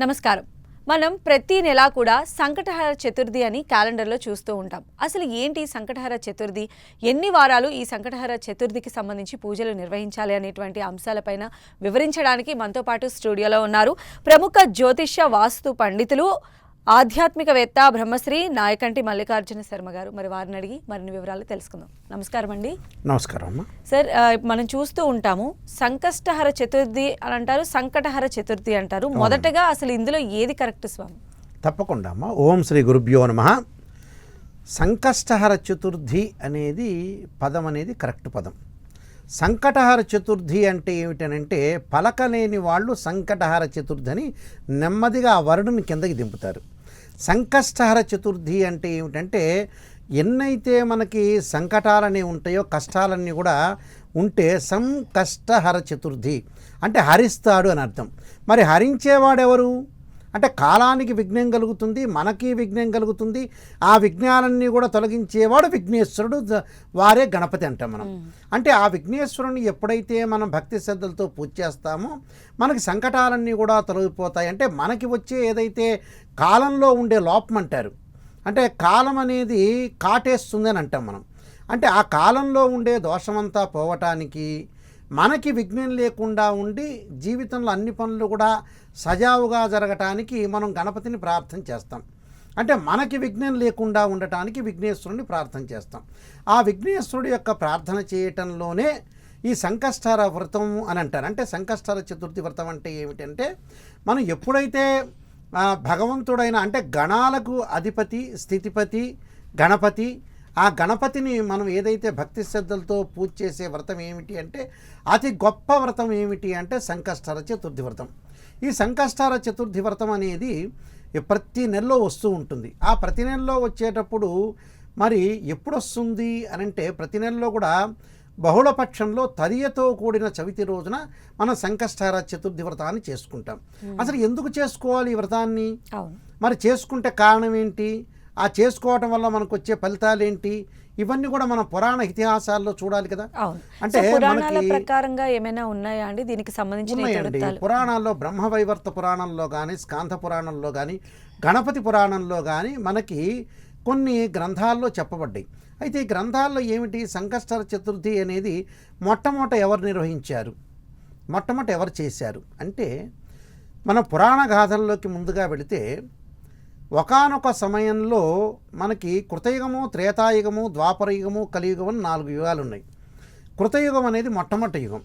నమస్కారం. మనం ప్రతి నెల కూడా సంకటహర చతుర్థి అని క్యాలెండర్లో చూస్తూ ఉంటాం. అసలు ఏంటి సంకటహర చతుర్థి? ఎన్ని వారాలు ఈ సంకటహర చతుర్థికి సంబంధించి పూజలు నిర్వహించాలి అనేటువంటి అంశాలపైన వివరించడానికి మనతో పాటు స్టూడియోలో ఉన్నారు ప్రముఖ జ్యోతిష్య వాస్తు పండితులు, ఆధ్యాత్మికవేత్త బ్రహ్మశ్రీ నాయకంటి మల్లికార్జున శర్మ గారు. మరి వారిని అడిగి మరిన్ని వివరాలు తెలుసుకుందాం. నమస్కారం అండి. నమస్కారం అమ్మా. సార్, మనం చూస్తూ ఉంటాము సంకష్టహర చతుర్థి అని అంటారు, సంకటహర చతుర్థి అంటారు. మొదటగా అసలు ఇందులో ఏది కరెక్ట్ స్వామి? తప్పకుండా అమ్మా. ఓం శ్రీ గురుభ్యో నమః. సంకష్టహర చతుర్థి అనేది పదం అనేది కరెక్ట్ పదం. సంకటహర చతుర్థి అంటే ఏమిటనంటే పలకలేని వాళ్ళు సంకటహర చతుర్థి అని నెమ్మదిగా ఆ వర్డుని కిందకి దింపుతారు. సంకష్టహర చతుర్థి అంటే ఏమిటంటే ఎన్నైతే మనకి సంకటాలన్నీ ఉంటాయో, కష్టాలన్నీ కూడా ఉంటే సంకష్టహర చతుర్థి అంటే హరిస్తాడు అని అర్థం. మరి హరించేవాడెవరు అంటే కాలానికి విఘ్నం కలుగుతుంది, మనకి విఘ్నం కలుగుతుంది. ఆ విఘ్నాలన్నీ కూడా తొలగించేవాడు విఘ్నేశ్వరుడు, వారే గణపతి అంటాం మనం. అంటే ఆ విఘ్నేశ్వరుని ఎప్పుడైతే మనం భక్తి శ్రద్ధలతో పూజ చేస్తామో మనకి సంకటాలన్నీ కూడా తొలగిపోతాయి. అంటే మనకి వచ్చే ఏదైతే కాలంలో ఉండే లోపం అంటారు, అంటే కాలం అనేది కాటేస్తుంది అని అంటాం మనం. అంటే ఆ కాలంలో ఉండే దోషమంతా పోవటానికి, మనకి విఘ్నం లేకుండా ఉండి జీవితంలో అన్ని పనులు కూడా సజావుగా జరగటానికి మనం గణపతిని ప్రార్థన చేస్తాం. అంటే మనకి విఘ్నం లేకుండా ఉండటానికి విఘ్నేశ్వరుని ప్రార్థన చేస్తాం. ఆ విఘ్నేశ్వరుడి యొక్క ప్రార్థన చేయటంలోనే ఈ సంకష్టహర వ్రతం అని అంటారు. అంటే సంకష్టహర చతుర్థి వ్రతం అంటే ఏమిటంటే మనం ఎప్పుడైతే భగవంతుడైన అంటే గణాలకు అధిపతి, స్థితిపతి, గణపతి, ఆ గణపతిని మనం ఏదైతే భక్తి శ్రద్ధలతో పూజ చేసే వ్రతం ఏమిటి అంటే అతి గొప్ప వ్రతం ఏమిటి అంటే సంకష్టహర చతుర్థి వ్రతం. ఈ సంకష్టహర చతుర్థి వ్రతం అనేది ప్రతి నెలలో వస్తూ ఉంటుంది. ఆ ప్రతి నెలలో వచ్చేటప్పుడు మరి ఎప్పుడు వస్తుంది అని అంటే ప్రతి నెలలో కూడా బహుళపక్షంలో తదియతో కూడిన చవితి రోజున మనం సంకష్టహర చతుర్థి వ్రతాన్ని చేసుకుంటాం. అసలు ఎందుకు చేసుకోవాలి ఈ వ్రతాన్ని? మరి చేసుకుంటే కారణం ఏంటి? ఆ చేసుకోవటం వల్ల మనకు వచ్చే ఫలితాలు ఏంటి? ఇవన్నీ కూడా మన పురాణ ఇతిహాసాల్లో చూడాలి కదా. అంటే పురాణాల ప్రకారంగా ఏమైనా ఉన్నాయా అండి దీనికి సంబంధించి? ఉన్నాయండి. పురాణాల్లో బ్రహ్మవైవర్త పురాణంలో కానీ, స్కాంద పురాణంలో కానీ, గణపతి పురాణంలో కానీ మనకి కొన్ని గ్రంథాల్లో చెప్పబడ్డాయి. అయితే ఈ గ్రంథాల్లో ఏమిటి సంకష్టహర చతుర్థి అనేది మొట్టమొదట ఎవరు నిర్వహించారు, మొట్టమొదట ఎవరు చేశారు అంటే మన పురాణ గాథల్లోకి ముందుగా వెళితే ఒకానొక సమయంలో మనకి కృతయుగము, త్రేతాయుగము, ద్వాపరయుగము, కలియుగం అని 4 యుగాలు ఉన్నాయి. కృతయుగం అనేది మొట్టమొదటి యుగం.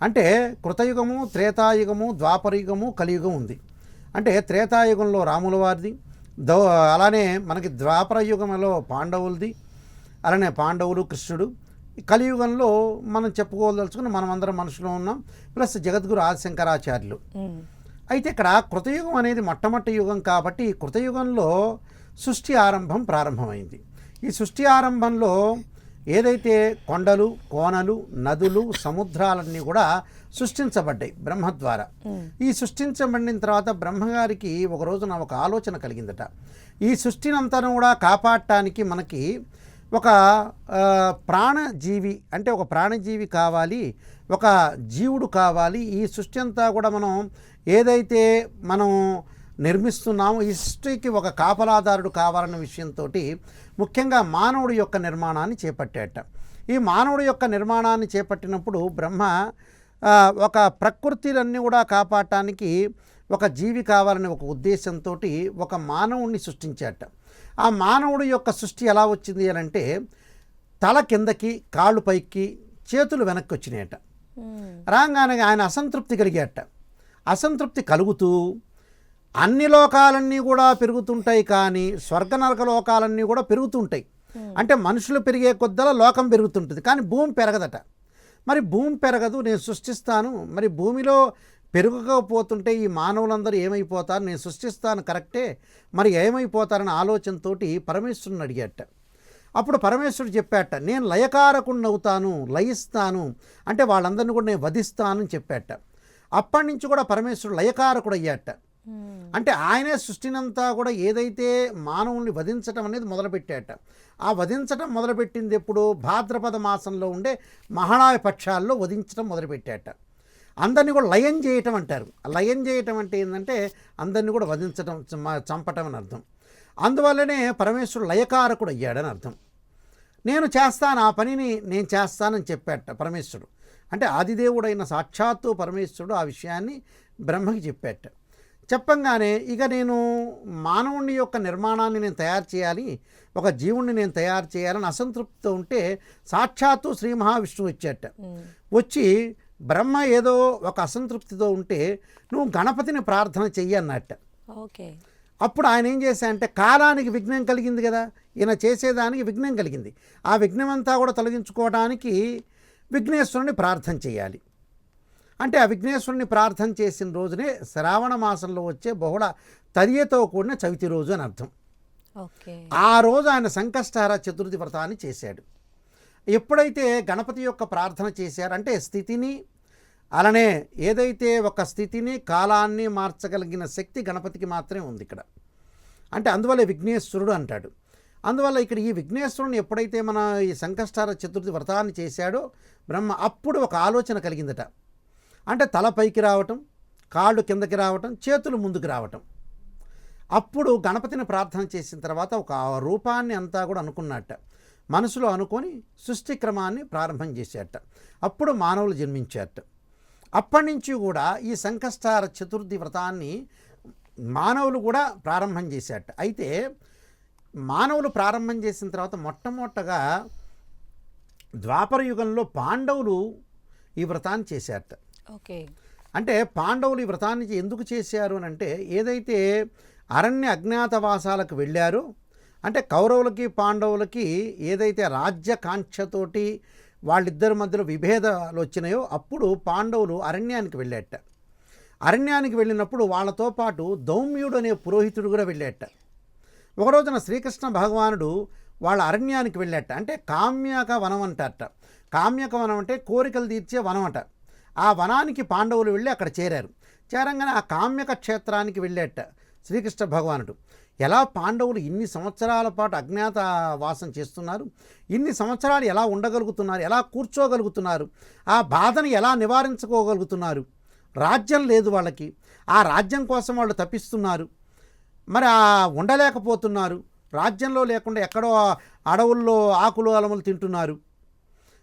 అంటే కృతయుగము, త్రేతాయుగము, ద్వాపరయుగము, కలియుగం ఉంది. అంటే త్రేతాయుగంలో రాముల వారిది, అలానే మనకి ద్వాపరయుగంలో పాండవులది, అలానే పాండవులు, కృష్ణుడు. కలియుగంలో మనం చెప్పుకోదలుచుకుని మనం అందరం మనుషులు ఉన్నాం, ప్లస్ జగద్గురు ఆదిశంకరాచార్యులు. అయితే ఇక్కడ కృతయుగం అనేది మొట్టమొదటి యుగం కాబట్టి ఈ కృతయుగంలో సృష్టి ఆరంభం ప్రారంభమైంది. ఈ సృష్టి ఆరంభంలో ఏదైతే కొండలు, కోనలు, నదులు, సముద్రాలన్నీ కూడా సృష్టించబడ్డాయి బ్రహ్మ ద్వారా. ఈ సృష్టించబడిన తర్వాత బ్రహ్మగారికి ఒక రోజున ఒక ఆలోచన కలిగిందట. ఈ సృష్టినంతా కూడా కాపాడటానికి మనకి ఒక ప్రాణజీవి అంటే ఒక ప్రాణజీవి కావాలి, ఒక జీవుడు కావాలి. ఈ సృష్టి అంతా కూడా మనం ఏదైతే మనం నిర్మిస్తున్నామో ఈ సృష్టికి ఒక కాపలాదారుడు కావాలన్న విషయంతో ముఖ్యంగా మానవుడి యొక్క నిర్మాణాన్ని చేపట్టాట. ఈ మానవుడి యొక్క నిర్మాణాన్ని చేపట్టినప్పుడు బ్రహ్మ ఒక ప్రకృతిలన్నీ కూడా కాపాడటానికి ఒక జీవి కావాలనే ఒక ఉద్దేశంతో ఒక మానవుడిని సృష్టించాట. ఆ మానవుడి యొక్క సృష్టి ఎలా వచ్చింది అని అంటే తల కిందకి, కాళ్ళు పైకి, చేతులు వెనక్కి వచ్చినాయట. రాగానే ఆయన అసంతృప్తి కలిగాట. అసంతృప్తి కలుగుతూ అన్ని లోకాలన్నీ కూడా పెరుగుతుంటాయి, కానీ స్వర్గ నరక లోకాలన్నీ కూడా పెరుగుతుంటాయి. అంటే మనుషులు పెరిగే కొద్దలా లోకం పెరుగుతుంటుంది, కానీ భూమి పెరగదట. మరి భూమి పెరగదు, నేను సృష్టిస్తాను, మరి భూమిలో పెరగకపోతుంటే ఈ మానవులందరూ ఏమైపోతారు, నేను సృష్టిస్తాను కరెక్టే, మరి ఏమైపోతారని ఆలోచనతో పరమేశ్వరుని అడిగాట. అప్పుడు పరమేశ్వరుడు చెప్పాట, నేను లయకారకుడిని అవుతాను, లయిస్తాను, అంటే వాళ్ళందరినీ కూడా నేను వధిస్తాను అని చెప్పాట. అప్పటి నుంచి కూడా పరమేశ్వరుడు లయకారకుడు అయ్యాట. అంటే ఆయనే సృష్టినంతా కూడా ఏదైతే మానవుల్ని వధించటం అనేది మొదలుపెట్టాట. ఆ వధించటం మొదలుపెట్టింది ఎప్పుడు? భాద్రపద మాసంలో ఉండే మహాళయ పక్షాల్లో వధించడం మొదలుపెట్టాట. అందరినీ కూడా లయం చేయటం అంటారు. లయం చేయటం అంటే ఏంటంటే అందరినీ కూడా వధించటం, చంపటం అని అర్థం. అందువల్లనే పరమేశ్వరుడు లయకారకుడు అయ్యాడని అర్థం. నేను చేస్తాను, ఆ పనిని నేను చేస్తానని చెప్పాట పరమేశ్వరుడు. అంటే ఆదిదేవుడైన సాక్షాత్తు పరమేశ్వరుడు ఆ విషయాన్ని బ్రహ్మకి చెప్పాట. చెప్పంగానే ఇక నేను మానవుని యొక్క నిర్మాణాన్ని నేను తయారు చేయాలి, ఒక జీవుణ్ణి నేను తయారు చేయాలని అసంతృప్తితో ఉంటే సాక్షాత్తు శ్రీ మహావిష్ణువు వచ్చాట. వచ్చి బ్రహ్మ ఏదో ఒక అసంతృప్తితో ఉంటే నువ్వు గణపతిని ప్రార్థన చెయ్యి అన్నట్ట. ఓకే. అప్పుడు ఆయన ఏం చేశారంటే కాలానికి విఘ్నం కలిగింది కదా, ఈయన చేసేదానికి విఘ్నం కలిగింది. ఆ విఘ్నం అంతా కూడా తొలగించుకోవడానికి విఘ్నేశ్వరుని ప్రార్థన చేయాలి. అంటే ఆ విఘ్నేశ్వరుని ప్రార్థన చేసిన రోజునే శ్రావణ మాసంలో వచ్చే బహుళ తదియతో కూడిన చవితి రోజు అని అర్థం. ఓకే. ఆ రోజు ఆయన సంకష్టహర చతుర్థి వ్రతాన్ని చేశాడు. ఎప్పుడైతే గణపతి యొక్క ప్రార్థన చేశారంటే స్థితిని, అలానే ఏదైతే ఒక స్థితిని కాలాన్ని మార్చగలిగిన శక్తి గణపతికి మాత్రమే ఉంది ఇక్కడ. అంటే అందువల్ల విఘ్నేశ్వరుడు అంటాడు. అందువల్ల ఇక్కడ ఈ విఘ్నేశ్వరుని ఎప్పుడైతే మన ఈ సంకష్టహర చతుర్థి వ్రతాన్ని చేశాడో బ్రహ్మ, అప్పుడు ఒక ఆలోచన కలిగిందట. అంటే తల పైకి రావటం, కాళ్ళు కిందకి రావటం, చేతులు ముందుకు రావటం. అప్పుడు గణపతిని ప్రార్థన చేసిన తర్వాత ఒక రూపాన్ని అంతా కూడా అనుకున్నట్ట, మనసులో అనుకొని సృష్టి క్రమాన్ని ప్రారంభం చేసేట. అప్పుడు మానవులు జన్మించారట. అప్పటి నుంచి కూడా ఈ సంకష్టహర చతుర్థి వ్రతాన్ని మానవులు కూడా ప్రారంభం చేశారట. అయితే మానవులు ప్రారంభం చేసిన తర్వాత మొట్టమొదటగా ద్వాపర యుగంలో పాండవులు ఈ వ్రతాన్ని చేశారట. ఓకే. అంటే పాండవులు ఈ వ్రతాన్ని ఎందుకు చేశారు అని అంటే, ఏదైతే అరణ్య అజ్ఞాతవాసాలకు వెళ్ళారో, అంటే కౌరవులకి పాండవులకి ఏదైతే రాజ్యకాంక్షతోటి వాళ్ళిద్దరి మధ్యలో విభేదాలు వచ్చినాయో అప్పుడు పాండవులు అరణ్యానికి వెళ్ళేట. అరణ్యానికి వెళ్ళినప్పుడు వాళ్ళతో పాటు దౌమ్యుడు అనే పురోహితుడు కూడా వెళ్ళేట. ఒక రోజున శ్రీకృష్ణ భగవానుడు వాళ్ళ అరణ్యానికి వెళ్ళేట. అంటే కామ్యక వనం అంటారట. కామ్యక వనం అంటే కోరికలు తీర్చే వనం అట. ఆ వనానికి పాండవులు వెళ్ళి అక్కడ చేరారు. చేరంగానే ఆ కామ్యక క్షేత్రానికి వెళ్ళేట శ్రీకృష్ణ భగవానుడు. ఎలా పాండవులు ఇన్ని సంవత్సరాల పాటు అజ్ఞాత వాసం చేస్తున్నారు, ఇన్ని సంవత్సరాలు ఎలా ఉండగలుగుతున్నారు, ఎలా కూర్చోగలుగుతున్నారు, ఆ బాధను ఎలా నివారించుకోగలుగుతున్నారు, రాజ్యం లేదు వాళ్ళకి, ఆ రాజ్యం కోసం వాళ్ళు తప్పిస్తున్నారు, మరి ఆ ఉండలేకపోతున్నారు, రాజ్యంలో లేకుండా ఎక్కడో అడవుల్లో ఆకులు అలములు తింటున్నారు,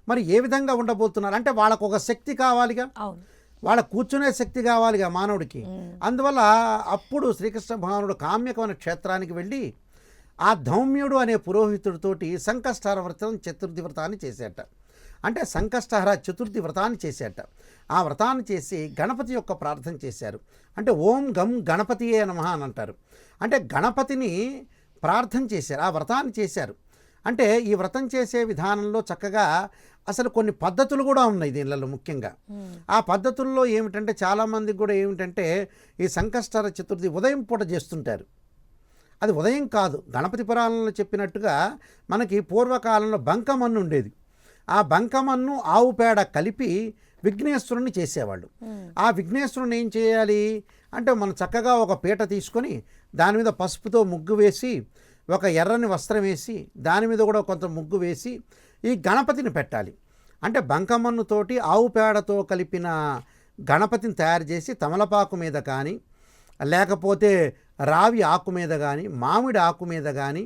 మరి ఏ విధంగా ఉండబోతున్నారు అంటే వాళ్ళకు ఒక శక్తి కావాలిగా, వాళ్ళ కూర్చునే శక్తి కావాలిగా మానవుడికి. అందువల్ల అప్పుడు శ్రీకృష్ణ భగవానుడు కామ్యకమైన క్షేత్రానికి వెళ్ళి ఆ ధౌమ్యుడు అనే పురోహితుడితోటి సంకష్టహర వ్రతం చతుర్థి వ్రతాన్ని చేసేట. అంటే సంకష్టహర చతుర్థి వ్రతాన్ని చేసేట. ఆ వ్రతాన్ని చేసి గణపతి యొక్క ప్రార్థన చేశారు. అంటే ఓం గం గణపతియే నమః అని అంటారు. అంటే గణపతిని ప్రార్థన చేశారు, ఆ వ్రతాన్ని చేశారు. అంటే ఈ వ్రతం చేసే విధానంలో చక్కగా అసలు కొన్ని పద్ధతులు కూడా ఉన్నాయి దీనిలో. ముఖ్యంగా ఆ పద్ధతుల్లో ఏమిటంటే చాలామందికి కూడా ఏమిటంటే ఈ సంకష్టహర చతుర్థి ఉదయం పూట చేస్తుంటారు. అది ఉదయం కాదు, గణపతి పురాణంలో చెప్పినట్టుగా మనకి పూర్వకాలంలో బంకమన్ను ఉండేది. ఆ బంకమన్ను ఆవు పేడ కలిపి విఘ్నేశ్వరుని చేసేవాళ్ళు. ఆ విఘ్నేశ్వరుని ఏం చేయాలి అంటే మనం చక్కగా ఒక పీట తీసుకొని దాని మీద పసుపుతో ముగ్గు వేసి, ఒక ఎర్రని వస్త్రం వేసి, దాని మీద కూడా కొంత ముగ్గు వేసి ఈ గణపతిని పెట్టాలి. అంటే బంకమన్నుతోటి ఆవు పేడతో కలిపిన గణపతిని తయారు చేసి తమలపాకు మీద కానీ, లేకపోతే రావి ఆకు మీద కానీ, మామిడి ఆకు మీద కానీ,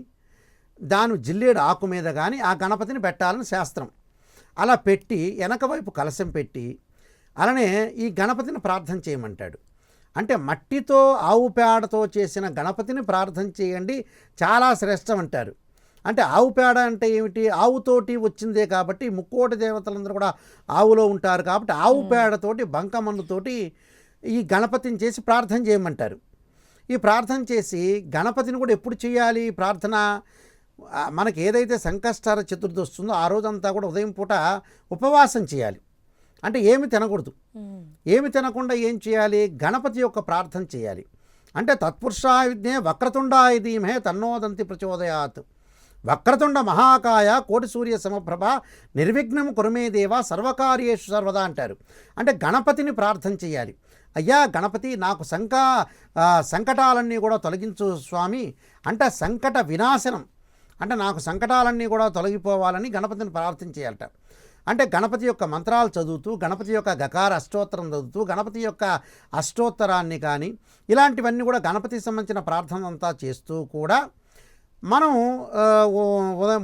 దాని జిల్లేడు ఆకు మీద కానీ ఆ గణపతిని పెట్టాలని శాస్త్రం. అలా పెట్టి వెనక వైపు కలశం పెట్టి అలానే ఈ గణపతిని ప్రార్థన చేయమంటాడు. అంటే మట్టితో ఆవు పేడతో చేసిన గణపతిని ప్రార్థన చేయండి, చాలా శ్రేష్టం అంటారు. అంటే ఆవు పేడ అంటే ఏమిటి, ఆవుతోటి వచ్చిందే కాబట్టి ముక్కోటి దేవతలందరూ కూడా ఆవులో ఉంటారు కాబట్టి ఆవు పేడతోటి బంకమన్నుతోటి ఈ గణపతిని చేసి ప్రార్థన చేయమంటారు. ఈ ప్రార్థన చేసి గణపతిని కూడా ఎప్పుడు చేయాలి ప్రార్థన, మనకి ఏదైతే సంకష్టహర చతుర్థి వస్తుందో ఆ రోజంతా కూడా ఉదయం పూట ఉపవాసం చేయాలి. అంటే ఏమి తినకూడదు. ఏమి తినకుండా ఏం చేయాలి, గణపతి యొక్క ప్రార్థన చేయాలి. అంటే తత్పురుషాయ విద్యే వక్రతుండాయ ధీమహే తన్నోదంతి ప్రచోదయాత్, వక్రతుండ మహాకాయ కోటి సూర్య సమప్రభ నిర్విఘ్నం కురుమే దేవ సర్వకార్యేషు సర్వదా అంటారు. అంటే గణపతిని ప్రార్థన చేయాలి. అయ్యా గణపతి నాకు సంకటాలన్నీ కూడా తొలగించు స్వామి, అంటే సంకట వినాశనం, అంటే నాకు సంకటాలన్నీ కూడా తొలగిపోవాలని గణపతిని ప్రార్థన చేయాలట. అంటే గణపతి యొక్క మంత్రాలు చదువుతూ, గణపతి యొక్క గకార అష్టోత్తరం చదువుతూ, గణపతి యొక్క అష్టోత్తరాన్ని కానీ ఇలాంటివన్నీ కూడా గణపతికి సంబంధించిన ప్రార్థన అంతా చేస్తూ కూడా మనం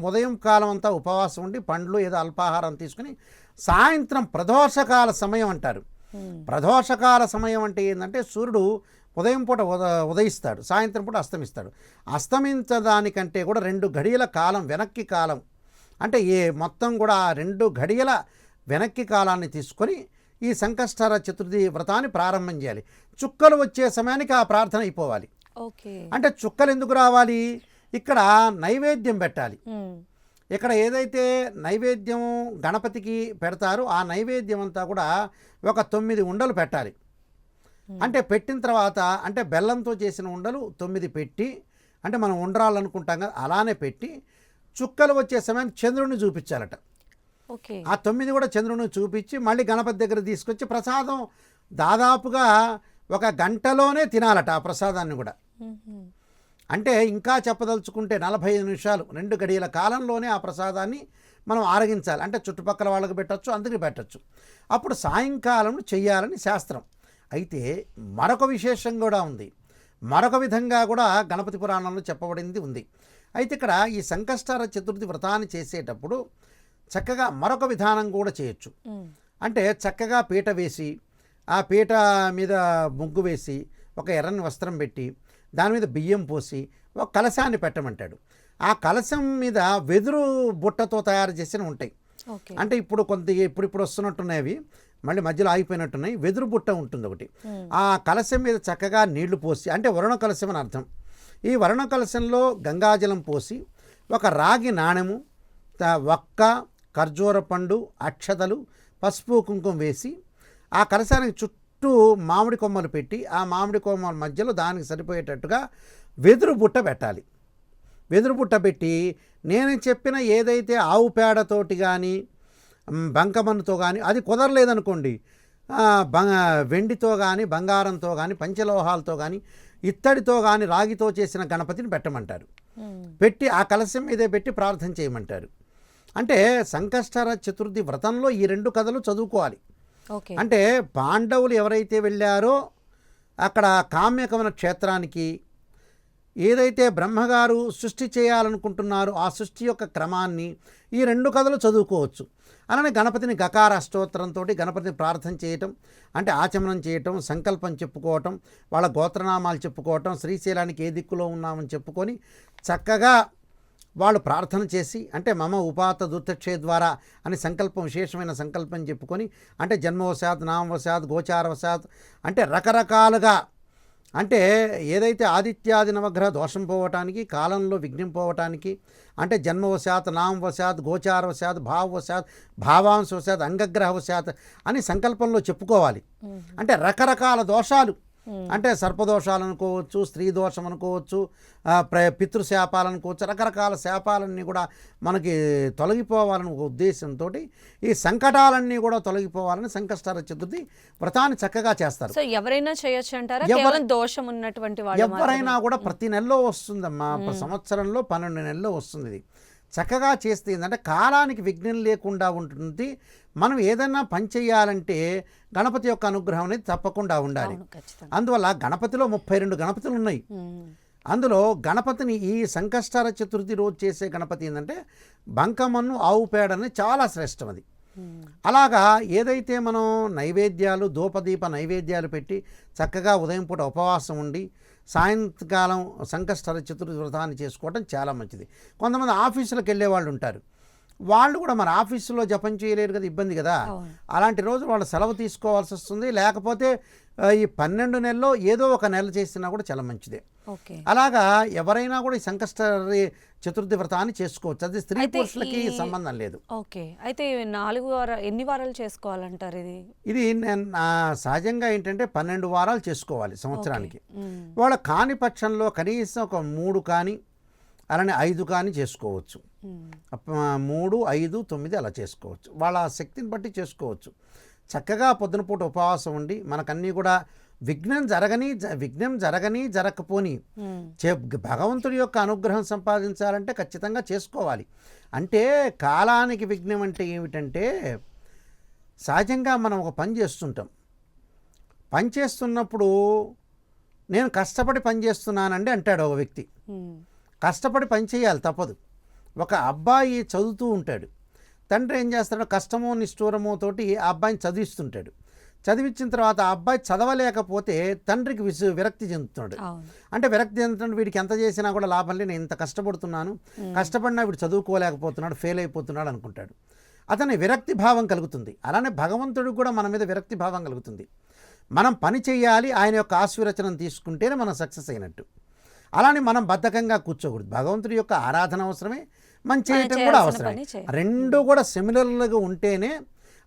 ఉదయం కాలం అంతా ఉపవాసం ఉండి పండ్లు ఏదో అల్పాహారం తీసుకుని సాయంత్రం ప్రదోషకాల సమయం అంటారు. ప్రదోషకాల సమయం అంటే ఏంటంటే సూర్యుడు ఉదయం పూట ఉదయిస్తాడు, సాయంత్రం పూట అస్తమిస్తాడు. అస్తమించడానికంటే కూడా 2 గడియల కాలం వెనక్కి కాలం అంటే మొత్తం కూడా 2 గడియల వెనక్కి కాలాన్ని తీసుకొని ఈ సంకష్టహర చతుర్థి వ్రతాన్ని ప్రారంభం చేయాలి. చుక్కలు వచ్చే సమయానికి ఆ ప్రార్థన అయిపోవాలి. అంటే చుక్కలు ఎందుకు రావాలి? ఇక్కడ నైవేద్యం పెట్టాలి. ఇక్కడ ఏదైతే నైవేద్యం గణపతికి పెడతారో ఆ నైవేద్యం అంతా కూడా ఒక 9 ఉండలు పెట్టాలి. అంటే పెట్టిన తర్వాత అంటే బెల్లంతో చేసిన ఉండలు 9 పెట్టి, అంటే మనం ఉండ్రాలు అనుకుంటాం కదా, అలానే పెట్టి చుక్కలు వచ్చే సమయానికి చంద్రుడిని చూపించాలట. ఆ 9 కూడా చంద్రుడిని చూపించి మళ్ళీ గణపతి దగ్గర తీసుకొచ్చి ప్రసాదం దాదాపుగా 1 గంటలోనే తినాలట ఆ ప్రసాదాన్ని కూడా. అంటే ఇంకా చెప్పదలుచుకుంటే 45 నిమిషాలు 2 గడియల కాలంలోనే ఆ ప్రసాదాన్ని మనం ఆరగించాలి. అంటే చుట్టుపక్కల వాళ్ళకి పెట్టచ్చు, అందుకు పెట్టచ్చు. అప్పుడు సాయంకాలం చెయ్యాలని శాస్త్రం. అయితే మరొక విశేషం కూడా ఉంది, మరొక విధంగా కూడా గణపతి పురాణంలో చెప్పబడింది ఉంది. అయితే ఇక్కడ ఈ సంకష్టహర చతుర్థి వ్రతాన్ని చేసేటప్పుడు చక్కగా మరొక విధానం కూడా చేయొచ్చు. అంటే చక్కగా పీట వేసి ఆ పీట మీద ముగ్గు వేసి ఒక ఎర్రని వస్త్రం పెట్టి దాని మీద బియ్యం పోసి ఒక కలశాన్ని పెట్టమంటాడు. ఆ కలశం మీద వెదురు బుట్టతో తయారు చేసిన ఉంటాయి. అంటే ఇప్పుడు ఇప్పుడు వస్తున్నట్టున్నాయి, అవి మళ్ళీ మధ్యలో ఆగిపోయినట్టున్నాయి. వెదురు బుట్ట ఉంటుంది ఒకటి. ఆ కలశం మీద చక్కగా నీళ్లు పోసి, అంటే వరుణ కలశం అని అర్థం. ఈ వరుణ కలశంలో గంగాజలం పోసి ఒక రాగి నాణెము, ఒక్క, ఖర్జూర పండు, అక్షతలు, పసుపు కుంకుమ వేసి ఆ కలశానికి చుట్టూ మామిడి కొమ్మలు పెట్టి ఆ మామిడి కొమ్మల మధ్యలో దానికి సరిపోయేటట్టుగా వెదురు బుట్ట పెట్టాలి. వెదురు బుట్ట పెట్టి నేను చెప్పిన ఏదైతే ఆవు పేడతోటి కానీ బంకమన్నుతో కానీ అది కుదరలేదనుకోండి, వెండితో కానీ బంగారంతో కానీ పంచలోహాలతో కానీ ఇత్తడితో కానీ రాగితో చేసిన గణపతిని పెట్టమంటారు. పెట్టి ఆ కలశం మీదే పెట్టి ప్రార్థన చేయమంటారు. అంటే సంకష్టహర చతుర్థి వ్రతంలో ఈ 2 కథలు చదువుకోవాలి. అంటే పాండవులు ఎవరైతే వెళ్ళారో అక్కడ కామ్యకవన క్షేత్రానికి ఏదైతే బ్రహ్మగారు సృష్టి చేయాలనుకుంటున్నారో ఆ సృష్టి యొక్క క్రమాన్ని ఈ 2 కథలు చదువుకోవచ్చు. అలానే గణపతిని గకార అష్టోత్తరంతో గణపతిని ప్రార్థన చేయటం, అంటే ఆచమనం చేయటం, సంకల్పం చెప్పుకోవటం, వాళ్ళ గోత్రనామాలు చెప్పుకోవటం, శ్రీశైలానికి ఏ దిక్కులో ఉన్నామని చెప్పుకొని చక్కగా వాళ్ళు ప్రార్థన చేసి, అంటే మమ ఉపాత దుర్తక్షే ద్వారా అని సంకల్పం, విశేషమైన సంకల్పం చెప్పుకొని, అంటే జన్మవశాత్, నామవశాత్, గోచారవశాత్, అంటే రకరకాలుగా, అంటే ఏదైతే ఆదిత్యాది నవగ్రహ దోషం పోవటానికి, కాలంలో విఘ్నం పోవటానికి, అంటే జన్మవశాత్, నామవశాత్, గోచారవశాత్, భావవశాత్, భావాంశవశాత్, అంగగ్రహవశాత్ అని సంకల్పంలో చెప్పుకోవాలి. అంటే రకరకాల దోషాలు, అంటే సర్పదోషాలు అనుకోవచ్చు, స్త్రీ దోషం అనుకోవచ్చు, పితృశాపాలు అనుకోవచ్చు, రకరకాల శాపాలన్నీ కూడా మనకి తొలగిపోవాలని ఒక ఉద్దేశంతో ఈ సంకటాలన్నీ కూడా తొలగిపోవాలని సంకష్టహర చతుర్థి వ్రతాన్ని చక్కగా చేస్తారు. సో ఎవరైనా చేయొచ్చు అంటారా? కేవలం దోషం ఉన్నటువంటి వాళ్ళు ఎవరైనా కూడా ప్రతి నెలలో వస్తుందమ్మా, సంవత్సరంలో 12 నెలల్లో వస్తుంది. ఇది చక్కగా చేస్తే ఏంటంటే కాలానికి విఘ్నం లేకుండా ఉంటుంది. మనం ఏదైనా పని చేయాలంటే గణపతి యొక్క అనుగ్రహం అనేది తప్పకుండా ఉండాలి. అందువల్ల గణపతిలో 32 గణపతులు ఉన్నాయి. అందులో గణపతిని ఈ సంకష్టహర చతుర్థి రోజు చేసే గణపతి ఏంటంటే బంకమన్ను, ఆవు పేడ అనేది చాలా శ్రేష్టం. అది అలాగా ఏదైతే మనం నైవేద్యాలు, ధూపదీప నైవేద్యాలు పెట్టి చక్కగా ఉదయం పూట ఉపవాసం ఉండి సాయంకాలం సంకష్టహర చతుర్థి వ్రతాన్ని చేసుకోవడం చాలా మంచిది. కొంతమంది ఆఫీసులకు వెళ్ళే వాళ్ళు ఉంటారు, వాళ్ళు కూడా మన ఆఫీసులో జపం చేయలేరు కదా, ఇబ్బంది కదా. అలాంటి రోజు వాళ్ళు సెలవు తీసుకోవాల్సి వస్తుంది. లేకపోతే ఈ 12 నెలల్లో ఏదో ఒక నెల చేసినా కూడా చాలా మంచిదే. అలాగా ఎవరైనా కూడా ఈ సంకష్టహర చతుర్థి వ్రతాన్ని చేసుకోవచ్చు. అది స్త్రీ పురుషులకి సంబంధం లేదు. ఓకే, అయితే 4 వారాలు ఎన్ని వారాలు చేసుకోవాలంటారు? ఇది సహజంగా ఏంటంటే 12 వారాలు చేసుకోవాలి సంవత్సరానికి. వాళ్ళ కాని పక్షంలో కనీసం ఒక 3 కానీ అలానే 5 కానీ చేసుకోవచ్చు. 3, 5, 9 అలా చేసుకోవచ్చు. వాళ్ళ శక్తిని బట్టి చేసుకోవచ్చు. చక్కగా పొద్దునపూట ఉపవాసం ఉండి మనకన్నీ కూడా విఘ్నం జరగని జరగకపోని భగవంతుడి యొక్క అనుగ్రహం సంపాదించాలంటే ఖచ్చితంగా చేసుకోవాలి. అంటే కాలానికి విఘ్నం అంటే ఏమిటంటే, సహజంగా మనం ఒక పని చేస్తుంటాం. పని చేస్తున్నప్పుడు నేను కష్టపడి పని చేస్తున్నానండి అంటాడు ఒక వ్యక్తి. కష్టపడి పని చేయాలి, తప్పదు. ఒక అబ్బాయి చదువుతూ ఉంటాడు. తండ్రి ఏం చేస్తాడో కష్టమో నిష్ఠూరమో తోటి ఆ అబ్బాయిని చదివిస్తుంటాడు. చదివించిన తర్వాత ఆ అబ్బాయి చదవలేకపోతే తండ్రికి విరక్తి చెందుతున్నాడు. అంటే విరక్తి చెందుతున్నాడు, వీడికి ఎంత చేసినా కూడా లాభం లేదు, నేను ఇంత కష్టపడుతున్నాను, కష్టపడినా వీడు చదువుకోలేకపోతున్నాడు, ఫెయిల్ అయిపోతున్నాడు అనుకుంటాడు. అతని విరక్తి భావం కలుగుతుంది. అలానే భగవంతుడికి కూడా మన మీద విరక్తి భావం కలుగుతుంది. మనం పని చేయాలి, ఆయన యొక్క ఆశీర్వచనం తీసుకుంటేనే మనం సక్సెస్ అయినట్టు. అలానే మనం బద్ధకంగా కూర్చోకూడదు. భగవంతుడి యొక్క ఆరాధన అవసరమే, మనం చేయటం కూడా అవసరమే. రెండు కూడా సిమిలర్గా ఉంటేనే,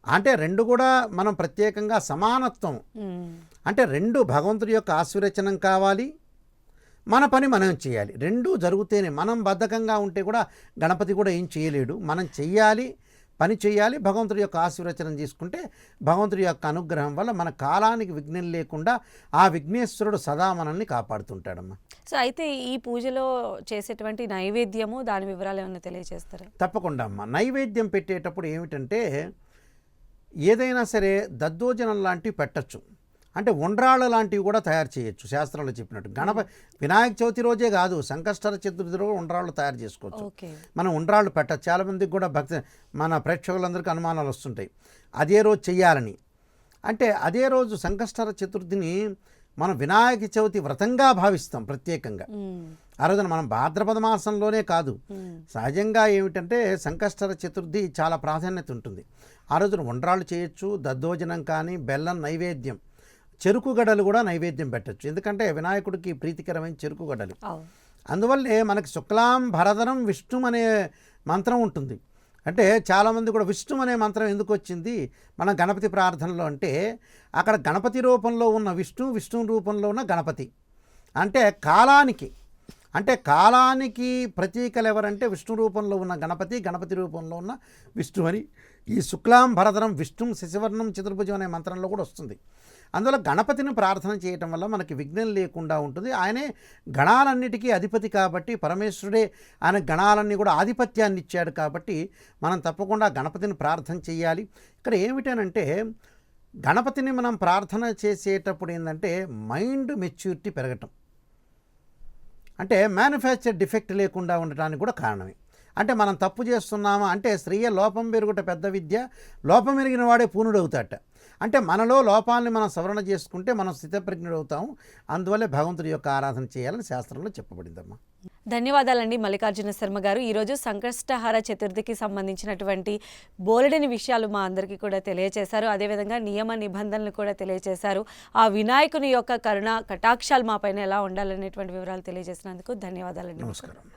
అంటే రెండు కూడా మనం ప్రత్యేకంగా సమానత్వం, అంటే రెండు భగవంతుడి యొక్క ఆశీర్వచనం కావాలి, మన పని మనం చేయాలి. రెండూ జరిగితేనే. మనం బద్ధకంగా ఉంటే కూడా గణపతి కూడా ఏం చేయలేడు. మనం చెయ్యాలి, పని చేయాలి, భగవంతుడి యొక్క ఆశీర్వచనం తీసుకుంటే భగవంతుడి యొక్క అనుగ్రహం వల్ల మన కాలానికి విఘ్నం లేకుండా ఆ విఘ్నేశ్వరుడు సదా మనల్ని కాపాడుతుంటాడమ్మా. సో అయితే ఈ పూజలో చేసేటువంటి నైవేద్యము, దాని వివరాలు ఏమైనా తెలియజేస్తారా? తప్పకుండా అమ్మా. నైవేద్యం పెట్టేటప్పుడు ఏమిటంటే, ఏదైనా సరే దద్దోజనం లాంటివి పెట్టచ్చు, అంటే ఉండ్రాళ్ళ లాంటివి కూడా తయారు చేయొచ్చు. శాస్త్రంలో చెప్పినట్టు వినాయక చవితి రోజే కాదు, సంకష్టహర చతుర్థి రోజు ఉండ్రాళ్ళు తయారు చేసుకోవచ్చు. మనం ఉండ్రాళ్ళు పెట్టచ్చు. చాలామందికి కూడా మన ప్రేక్షకులందరికీ అనుమానాలు వస్తుంటాయి అదే రోజు చెయ్యాలని. అంటే అదే రోజు సంకష్టహర చతుర్థిని మనం వినాయక చవితి వ్రతంగా భావిస్తాం ప్రత్యేకంగా. ఆ రోజున మనం భాద్రపద మాసంలోనే కాదు, సహజంగా ఏమిటంటే సంకష్టహర చతుర్థి చాలా ప్రాధాన్యత ఉంటుంది. ఆ రోజున ఉండ్రాళ్ళు చేయొచ్చు, దద్దోజనం కానీ, బెల్లం నైవేద్యం, చెరుకు గడలు కూడా నైవేద్యం పెట్టచ్చు. ఎందుకంటే వినాయకుడికి ప్రీతికరమైన చెరుకు గడలు. అందువల్లే మనకి శుక్లాం భరధరం విష్ణు అనే మంత్రం ఉంటుంది. అంటే చాలామంది కూడా విష్ణు అనే మంత్రం ఎందుకు వచ్చింది మన గణపతి ప్రార్థనలో అంటే, అక్కడ గణపతి రూపంలో ఉన్న విష్ణు రూపంలో ఉన్న గణపతి. అంటే కాలానికి ప్రతీకలు ఎవరంటే విష్ణు రూపంలో ఉన్న గణపతి రూపంలో ఉన్న విష్ణు అని ఈ శుక్లాం భరధరం విష్ణు శశివర్ణం చతుర్భుజం అనే మంత్రంలో కూడా వస్తుంది. అందువల్ల గణపతిని ప్రార్థన చేయటం వల్ల మనకి విఘ్నం లేకుండా ఉంటుంది. ఆయనే గణాలన్నిటికీ అధిపతి కాబట్టి, పరమేశ్వరుడే ఆయన గణాలన్నీ కూడా ఆధిపత్యాన్ని ఇచ్చాడు కాబట్టి మనం తప్పకుండా గణపతిని ప్రార్థన చేయాలి. ఇక్కడ ఏమిటనంటే, గణపతిని మనం ప్రార్థన చేసేటప్పుడు ఏంటంటే మైండ్ మెచ్యూరిటీ పెరగటం, అంటే మ్యానుఫ్యాక్చర్ డిఫెక్ట్ లేకుండా ఉండటానికి కూడా కారణమే. అంటే మనం తప్పు చేస్తున్నామా అంటే, స్త్రీయ లోపం పెరుగుట పెద్ద విద్య, లోపం ఎరిగిన వాడే పూర్ణుడు అవుతాట. అంటే మనలో లోపాలని మనం సవరణ చేసుకుంటే మనం స్థితప్రజ్ఞుడు అవుతాము. అందువల్లే భగవంతుడి యొక్క ఆరాధన చేయాలని శాస్త్రంలో చెప్పబడిందమ్మా. ధన్యవాదాలండి మల్లికార్జున శర్మ గారు. ఈరోజు సంకష్టహర చతుర్థికి సంబంధించినటువంటి బోలెడని విషయాలు మా అందరికీ కూడా తెలియజేశారు. అదేవిధంగా నియమ నిబంధనలు కూడా తెలియజేశారు. ఆ వినాయకుని యొక్క కరుణ కటాక్షాలు మా పైన ఎలా ఉండాలనేటువంటి వివరాలు తెలియజేసినందుకు ధన్యవాదాలండి. నమస్కారం.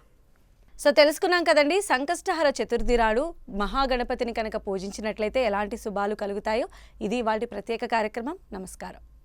సో తెలుసుకున్నాం కదండి, సంకష్టహర చతుర్థి నాడు మహాగణపతిని కనుక పూజించినట్లయితే ఎలాంటి శుభాలు కలుగుతాయో. ఇది వాటి ప్రత్యేక కార్యక్రమం. నమస్కారం.